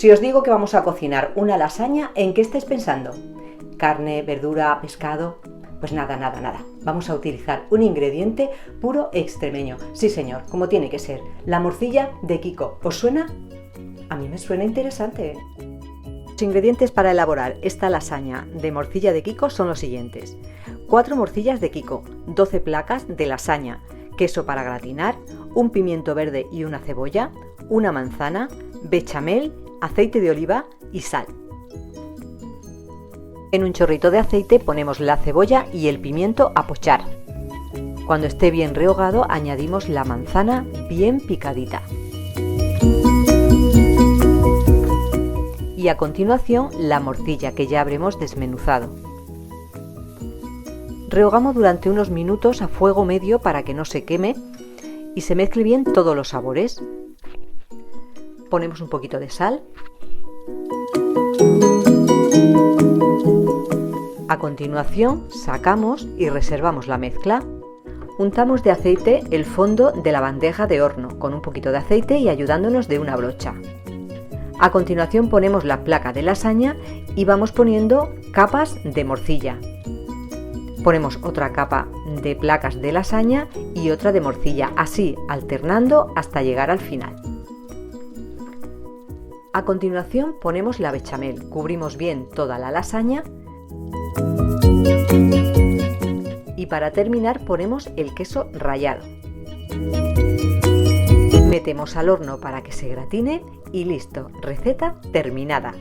Si os digo que vamos a cocinar una lasaña, ¿en qué estáis pensando? ¿Carne, verdura, pescado? Pues nada. Vamos a utilizar un ingrediente puro extremeño. Sí señor, como tiene que ser. La morcilla de Kiko. ¿Os suena? A mí me suena interesante. Los ingredientes para elaborar esta lasaña de morcilla de Kiko son los siguientes: 4 morcillas de Kiko, 12 placas de lasaña, queso para gratinar, un pimiento verde y una cebolla, una manzana, bechamel, aceite de oliva y sal. En un chorrito de aceite ponemos la cebolla y el pimiento a pochar. Cuando esté bien rehogado añadimos la manzana bien picadita. Y a continuación la morcilla que ya habremos desmenuzado. Rehogamos durante unos minutos a fuego medio para que no se queme y se mezcle bien todos los sabores. Ponemos un poquito de sal. A continuación sacamos y reservamos la mezcla. Untamos de aceite el fondo de la bandeja de horno con un poquito de aceite y ayudándonos de una brocha. A continuación ponemos la placa de lasaña y vamos poniendo capas de morcilla. Ponemos otra capa de placas de lasaña y otra de morcilla, así alternando hasta llegar al final. A continuación ponemos la bechamel, cubrimos bien toda la lasaña y para terminar ponemos el queso rallado. Metemos al horno para que se gratine y listo, receta terminada.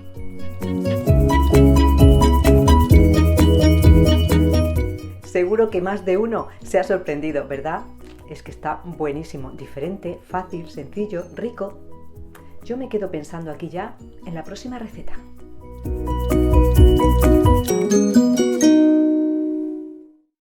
Seguro que más de uno se ha sorprendido, ¿verdad? Es que está buenísimo, diferente, fácil, sencillo, rico. Yo me quedo pensando aquí ya en la próxima receta.